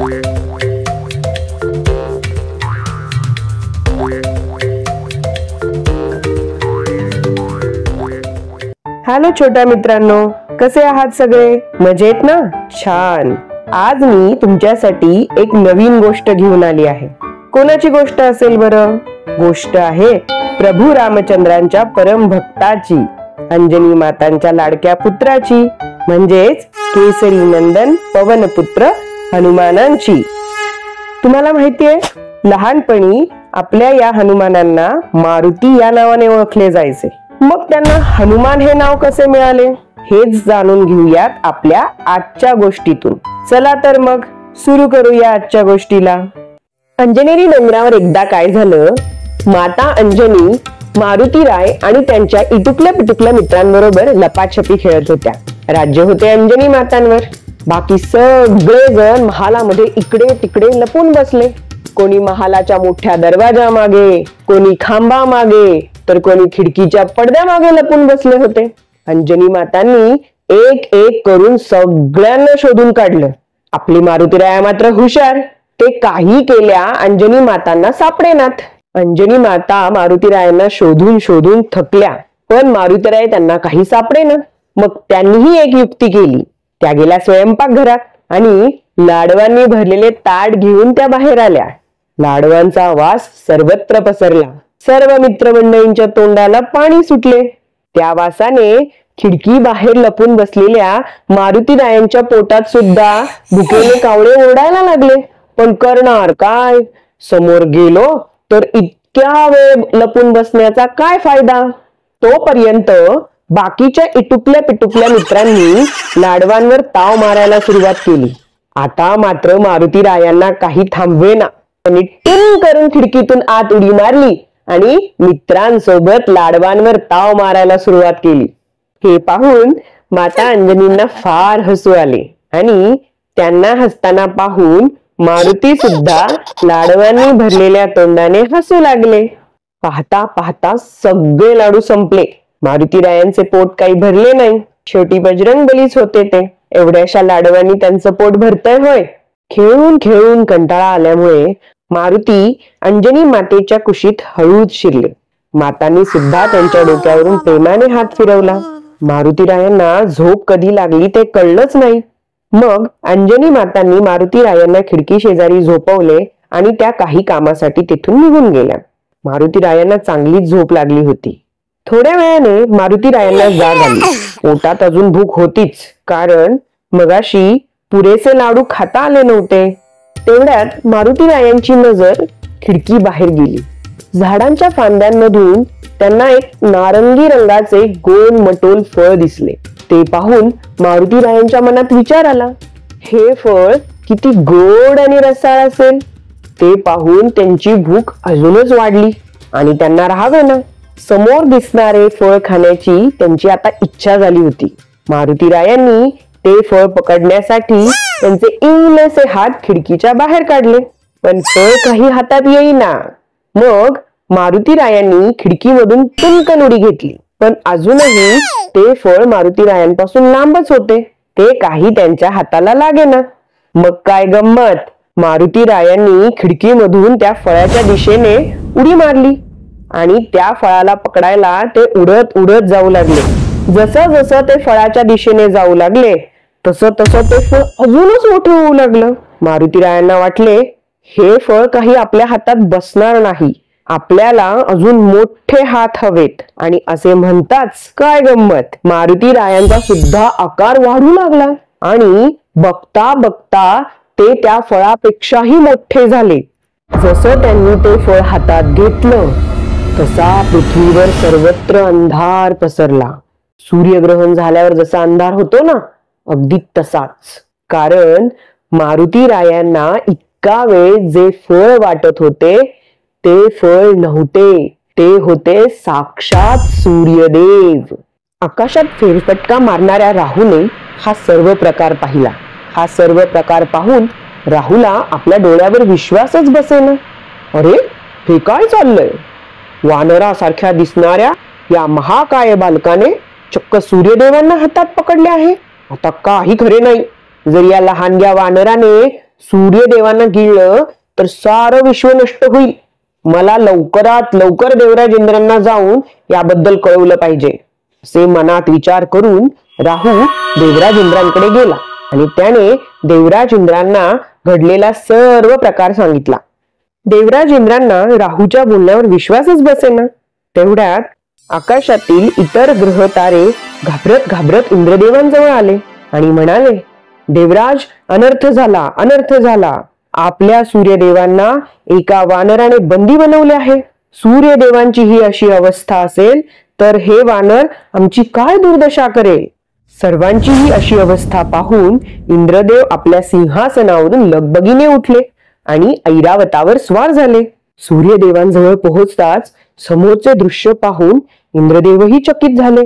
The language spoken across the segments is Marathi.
हॅलो छोट्या मित्रांनो, कसे आहात सगळे? मजेत ना? छान. आज मी तुमच्यासाठी एक नवीन गोष्ट घेऊन आली आहे. कोणाची गोष्ट असेल बरं? गोष्ट आहे प्रभू रामचंद्रांच्या परम भक्ताची, अंजनी मातांच्या लाडक्या पुत्राची, म्हणजेच केसरी नंदन पवनपुत्र हनुमानांची. तुम्हाला माहितीये, लहानपणी आपल्या या हनुमानांना मारुती या नावाने ओळखले जायचे. मग त्यांना हनुमान हे नाव कसे मिळाले, हेच जाणून घेऊयात आपल्या आजच्या गोष्टीतून. चला तर मग सुरू करूया आजच्या गोष्टीला. अंजनेरी डोंगरावर एकदा काय झालं, माता अंजनी मारुतीराय आणि त्यांच्या इटुकल्या पिटुकल्या मित्रांबरोबर लपाछपी खेळत होत्या. राज्य होते अंजनी मातांवर. बाकी सगळे जण महालामध्ये इकडे तिकडे लपून बसले. कोणी महालाच्या मोठ्या दरवाजा मागे, कोणी खांबा मागे, तर कोणी खिडकीच्या पडद्या मागे लपून बसले होते. अंजनी मातांनी एक एक करून सगळ्यांना शोधून काढलं. आपली मारुतीराय मात्र हुशार. ते काही केल्या अंजनी मातांना सापडेनात. अंजनी माता मारुतीरायांना शोधून शोधून थकल्या, पण मारुतीराय त्यांना काही सापडेना. मग त्यांनीही एक युक्ती केली. त्या गेल्या स्वयंपाकघरात आणि लाडवांनी भरलेले ताट घेऊन त्या बाहेर आल्या. लाडवांचा वास सर्वत्र पसरला. सर्व मित्रमंडळींच्या तोंडाला पाणी सुटले. त्या वासाने खिडकी बाहेर लपून बसलेल्या मारुतीरायांच्या पोटात सुद्धा भुकेने कावळे ओरडायला लागले. पण करणार काय? समोर गेलो तर इतक्या वेळ लपून बसण्याचा काय फायदा? तोपर्यंत बाकीच्या इटुकल्या पिटुकल्या मित्रांनी लाडवांवर ताव मारायला सुरुवात केली. आता मात्र मारुतीरायांना काही थांबवेना. त्यांनी टिंग करून खिडकीतून आत उडी मारली आणि मित्रांसोबत लाडवांवर ताव मारायला सुरुवात केली. हे पाहून माता अंजनींना फार हसू आले आणि त्यांना हसताना पाहून मारुती सुद्धा लाडवांनी भरलेल्या तोंडाने हसू लागले. पाहता पाहता सगळे लाडू संपले. मारुतीरायांचे पोट काही भरले नाही. शेवटी बजरंगबलीच होते ते. एवढ्याशा लाडवांनी त्यांचं पोट भरतंय होय? खेळून खेळून कंटाळा आल्यामुळे मारुती अंजनी मातेच्या कुशीत हळूच शिरले. मातांनी सुद्धा त्यांच्या डोक्यावरून प्रेमाने हात फिरवला. मारुतीरायांना झोप कधी लागली ते कळलंच नाही. मग अंजनी मातांनी मारुतीरायांना खिडकी शेजारी झोपवले आणि त्या काही कामासाठी तिथून निघून गेल्या. मारुतीरायांना चांगलीच झोप लागली होती. थोड्या वेळाने मारुतीरायांना जाग आली. पोटात अजून भूक होतीच, कारण मगाशी पुरेसे लाडू खाता आले नव्हते. तेवढ्यात मारुतीरायांची नजर खिडकी बाहेर गेली. झाडांच्या फांद्यांमधून त्यांना एक नारंगी रंगाचे गोल मटोल फळ दिसले. ते पाहून मारुतीरायांच्या मनात विचार आला, हे फळ किती गोड आणि रसाळ असेल. ते पाहून त्यांची भूक अजूनच वाढली आणि त्यांना राहावेना. समोर दिसणारे फळ खाण्याची त्यांची आता इच्छा झाली होती. मारुतीरायांनी ते फळ पकडण्यासाठी त्यांचे इंगलेसे हात खिडकीच्या बाहेर काढले, पण फळ काही हातात येईना. मग मारुतीरायांनी खिडकीमधून तुमकन उडी घेतली, पण अजूनही ते फळ मारुतीरायांपासून लांबच होते. ते काही त्यांच्या हाताला लागेना. मग काय गंमत, मारुतीरायांनी खिडकीमधून त्या फळाच्या दिशेने उडी मारली आणि त्या फळाला पकडायला ते उडत उडत जाऊ लागले. जसं जसं ते फळाच्या दिशेने जाऊ लागले तसं तसं ते फळ अजूनच मोठं होऊ लागलं. मारुतीरायांना वाटले, हे फळ काही आपल्या हातात बसणार नाही. आपल्याला अजून मोठे हात हवेत. आणि असे म्हणताच काय गंमत, मारुतीरायांचा सुद्धा आकार वाढू लागला आणि बघता बघता ते त्या फळापेक्षाही मोठे झाले. जसं त्यांनी ते फळ हातात घेतलं तसा पृथ्वीवर सर्वत्र अंधार पसरला. सूर्यग्रहण झाल्यावर जसा अंधार होतो ना, अगदी तसाच. कारण मारुतीरायांना इतका वेळ जे फळ वाटत होते ते फळ नव्हते, ते होते साक्षात सूर्यदेव. आकाशात फेरफटका मारणाऱ्या राहूने हा सर्व प्रकार पाहिला. हा सर्व प्रकार पाहून राहूला आपल्या डोळ्यावर विश्वासच बसेना. अरे, हे काय चाललंय? वानरासारख्या दिसणाऱ्या या महाकाय बालकाने चक्क सूर्यदेवांना हातात पकडले आहे. आता काही खरे नाही. जर या लहानग्या वानराने सूर्यदेवांना गिळलं तर सारं विश्व नष्ट होईल. मला लवकरात लवकर देवराज इंद्रांना जाऊन याबद्दल कळवलं पाहिजे असे मनात विचार करून राहू देवराज इंद्रांकडे गेला आणि त्याने देवराज इंद्रांना घडलेला सर्व प्रकार सांगितला. देवराज इंद्रांना राहूच्या बोलण्यावर विश्वासच बसेना. तेवढ्यात आकाशातील इतर ग्रह तारे घाबरत घाबरत इंद्रदेवांजवळ आले आणि म्हणाले, देवराज, अनर्थ झाला, अनर्थ झाला. आपल्या सूर्यदेवांना एका वानराने बंदी बनवले आहे. सूर्यदेवांची ही अशी अवस्था असेल तर हे वानर आमची काय दुर्दशा करेल. सर्वांची ही अशी अवस्था पाहून इंद्रदेव आपल्या सिंहासनावरून लगबगीने उठले आणि ऐरावतावर स्वार झाले. सूर्यदेवांजवळ पोहोचताच समोरचे दृश्य पाहून इंद्रदेवही चकित झाले.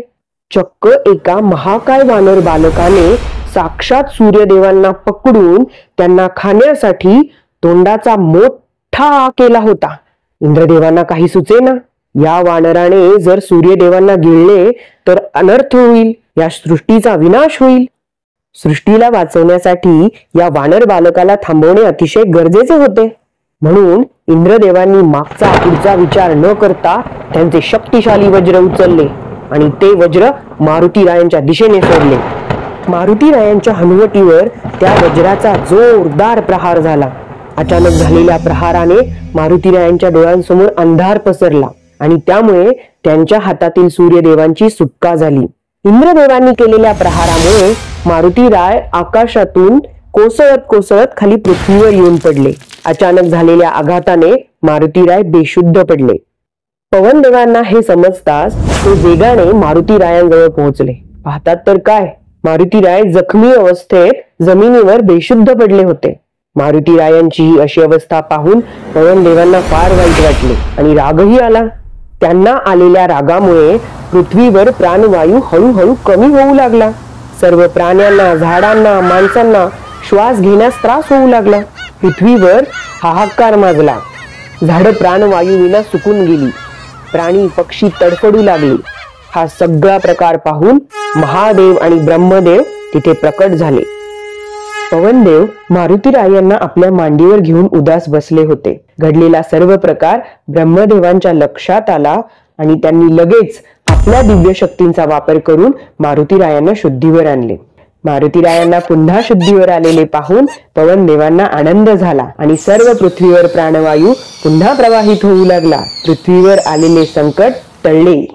चक्क एका महाकाय वानर बालकाने साक्षात सूर्यदेवांना पकडून त्यांना खाण्यासाठी तोंडाचा मोठा केला होता. इंद्रदेवांना काही सुचेना. या वानराने जर सूर्यदेवांना गिळले तर अनर्थ होईल, या सृष्टीचा विनाश होईल. सृष्टीला वाचवण्यासाठी या वानर बालकाला थांबवणे अतिशय गरजेचे होते. म्हणून इंद्रदेवांनी मागचा पुढचा विचार न करता त्यांचे शक्तिशाली वज्र उचलले आणि ते वज्र मारुतीरायांच्या दिशेने सोडले. मारुतीरायांच्या हनुवटीवर त्या वज्राचा जोरदार प्रहार झाला. अचानक झालेल्या प्रहाराने मारुतीरायांच्या डोळ्यांसमोर अंधार पसरला आणि त्यामुळे त्यांच्या हातातील सूर्यदेवांची सुटका झाली. इंद्रदेवांनी केलेल्या प्रहारामुळे मारुतीराय आकाशातून कोसळत कोसळत खाली पृथ्वीवर येऊन पडले. अचानक झालेल्या आघाताने मारुतीराय बेशुद्ध पडले. पवनदेवांना हे समजताच ते वेगाने मारुतीरायांजवळ पोहोचले. पाहतात तर काय, मारुतीराय जखमी अवस्थेत जमिनीवर बेशुद्ध पडले होते. मारुतीरायांची ही अशी अवस्था पाहून पवनदेवांना फार वाईट वाटले आणि रागही आला. त्यांना आलेल्या रागामुळे पृथ्वीवर प्राणवायू हळूहळू कमी होऊ लागला. सर्व प्राण्यांना, झाडांना, माणसांना श्वास घेण्यास त्रास होऊ लागला. पृथ्वीवर हाहाकार माजला. झाडं प्राणवायू विना सुकून गेली. प्राणी पक्षी तडफडू लागले. हा सगळा प्रकार पाहून महादेव आणि ब्रह्मदेव तिथे प्रकट झाले. पवनदेव मारुतीरायांना आपल्या मांडीवर घेऊन उदास बसले होते. घडलेला सर्व प्रकार ब्रह्मदेवांच्या लक्षात आला आणि त्यांनी लगेच आपल्या दिव्य शक्तींचा वापर करून मारुतीरायांना शुद्धीवर आणले. मारुतीरायांना पुन्हा शुद्धीवर आलेले पाहून पवनदेवांना आनंद झाला आणि सर्व पृथ्वीवर प्राणवायू पुन्हा प्रवाहित होऊ लागला. पृथ्वीवर आलेले संकट टळले.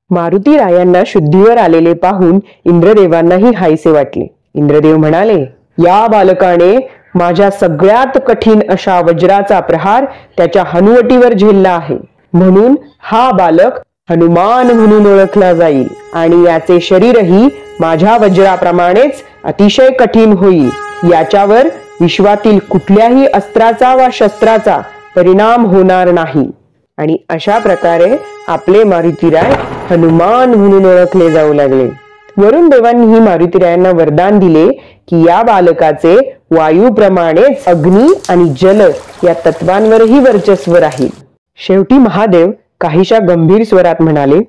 मारुतीरायांना शुद्धीवर आलेले पाहून इंद्रदेवांनाही हायसे वाटले. इंद्रदेव म्हणाले, या बालकाने माझ्या सगळ्यात कठीण अशा वज्राचा प्रहार त्याच्या हनुवटीवर झेलला आहे. म्हणून हा बालक हनुमान म्हणून ओळखला जाईल आणि याचे शरीरही माझ्या वज्राप्रमाणेच अतिशय कठीण होईल. याच्यावर विश्वातील कुठल्याही अस्त्राचा वा शस्त्राचा परिणाम होणार नाही. आणि अशा प्रकारे आपले मारुतीराय हनुमान म्हणून ओळखले जाऊ लागले. वरुण देवांनीही मारुतीरायांना वरदान दिले की या बालकाचे वायूप्रमाणेच अग्नी आणि जल या तत्वांवरही वर्चस्व राहील. शेवटी महादेव काहीशा गंभीर स्वरात म्हणाले,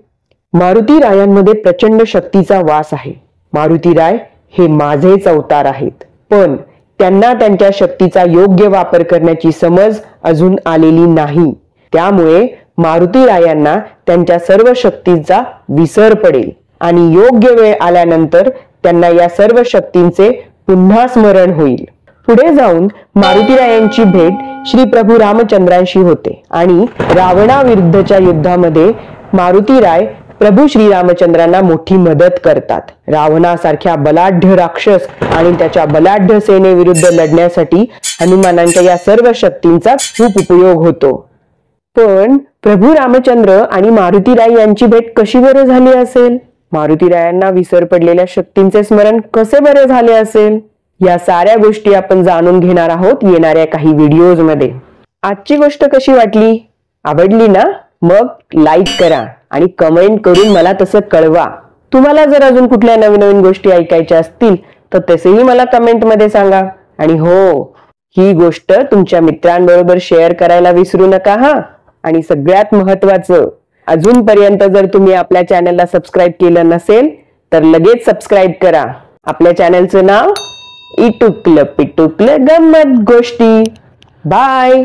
मारुतीरायांमध्ये प्रचंड शक्तीचा वास आहे. मारुतीराय हे माझेच अवतार आहेत, पण त्यांना त्यांच्या शक्तीचा योग्य वापर करण्याची समज अजून आलेली नाही. त्यामुळे मारुतीरायांना त्यांच्या सर्व शक्तींचा विसर पडेल आणि योग्य वेळ आल्यानंतर त्यांना या सर्व शक्तींचे पुन्हा स्मरण होईल. पुढे जाऊन मारुतीरायांची भेट श्री प्रभू रामचंद्रांशी होते आणि रावणाविरुद्धच्या युद्धामध्ये मारुतीराय प्रभू श्रीरामचंद्रांना मोठी मदत करतात. रावणासारख्या बलाढ्य राक्षस आणि त्याच्या बलाढ्य सेनेविरुद्ध लढण्यासाठी हनुमानांच्या या सर्व शक्तींचा खूप उपयोग होतो. पण प्रभू रामचंद्र आणि मारुतीराय यांची भेट कशी बरे झाली असेल? मारुतीरायांना विसर पडलेल्या शक्तींचे स्मरण कसे बरे झाले असेल? या साऱ्या गोष्टी आपण जाणून घेणार आहोत येणाऱ्या काही व्हिडिओज मध्ये. आजची गोष्ट कशी वाटली? आवडली ना? मग लाईक करा आणि कमेंट करून मला तसं कळवा. तुम्हाला जर अजून कुठल्या नवीन नवीन गोष्टी ऐकायच्या असतील तर तसेही मला कमेंट मध्ये सांगा. आणि हो, ही गोष्ट तुमच्या मित्रांबरोबर शेअर करायला विसरू नका हा. आणि सगळ्यात महत्वाचं, अजूनपर्यंत जर तुम्ही आपल्या चॅनलला सबस्क्राईब केलं नसेल तर लगेच सबस्क्राईब करा. आपल्या चॅनलचं नाव इटुकलं पिटुकलं गंमत गोष्टी. बाय.